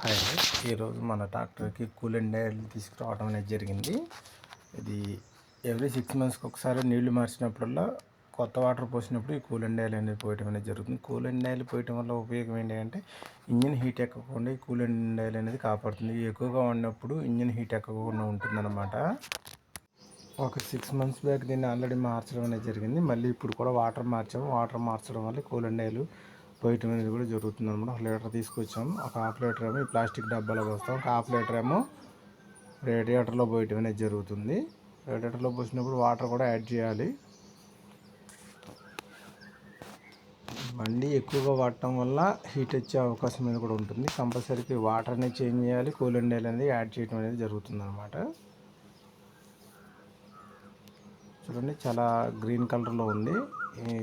Hi అండి. ఈరోజు మన ట్రాక్టర్కి కూలెంట్ ఆయిల్ తీసుకురావడం అనేది జరిగింది. ఇది ఎవ్రీ 6 మంత్స్కి ఒకసారి నీళ్లు మార్చినప్పుడల్లా కొత్త వాటర్ పోసినప్పుడు ఈ కూలెంట్ ఆయిల్ అనేది పోయడం అనేది జరుగుతుంది. కూలెంట్ ఆయిల్ పోయడం వల్ల ఉపయోగం ఏంటంటే ఇంజిన్ హీట్ ఎక్కకుండా ఈ కూలెంట్ ఆయిల్ అనేది కాపాడుతుంది. ఎక్కువగా ఉన్నప్పుడు ఇంజిన్ హీట్ ఎక్కకుండా ఉంటుందన్నమాట. ఒక 6 మంత్స్ బ్యాక్ దీన్ని ఆల్రెడీ మార్చడం అనేది జరిగింది. మళ్ళీ ఇప్పుడు కూడా వాటర్ మార్చాము. వాటర్ మార్చడం వల్ల కూలెంట్ ఆయిల్ పోయటం అనేది కూడా జరుగుతుంది అనమాట. 1 లీటర్ తీసుకొచ్చాము. ఒక హాఫ్ లీటర్ ఏమో ఈ ప్లాస్టిక్ డబ్బాలో పోస్తాం. ఒక హాఫ్ లీటర్ ఏమో రేడియేటర్లో పోయటం అనేది జరుగుతుంది. రేడియేటర్లో పోసినప్పుడు వాటర్ కూడా యాడ్ చేయాలి. బండి ఎక్కువగా వాడటం వల్ల హీట్ వచ్చే అవకాశం అనేది కూడా ఉంటుంది. కంపల్సరీకి వాటర్ అనేది చేంజ్ చేయాలి. కూలెంట్ ఆయిల్ అనేది యాడ్ చేయడం అనేది జరుగుతుంది అనమాట. చూడండి, చాలా గ్రీన్ కలర్లో ఉంది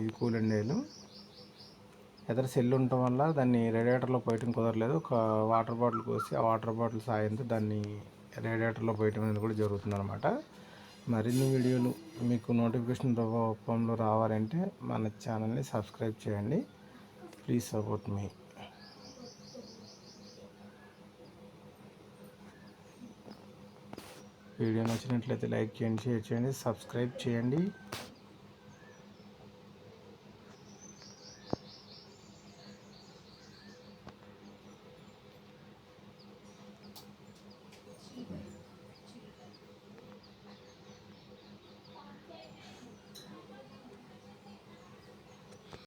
ఈ కూలెంట్ ఆయిల్. ఎదర సెల్ ఉండటం వల్ల దాన్ని రేడియేటర్లో పోయటం కుదరలేదు. ఒక వాటర్ బాటిల్ పోసి ఆ వాటర్ బాటిల్ సాయంతో దాన్ని రేడియేటర్లో పోయటం అనేది కూడా జరుగుతుంది అనమాట. మరిన్ని వీడియోలు మీకు నోటిఫికేషన్ రూపంలో రావాలంటే మన ఛానల్ని సబ్స్క్రైబ్ చేయండి. Please support me. వీడియో నచ్చినట్లయితే లైక్ చేయండి, షేర్ చేయండి, సబ్స్క్రైబ్ చేయండి.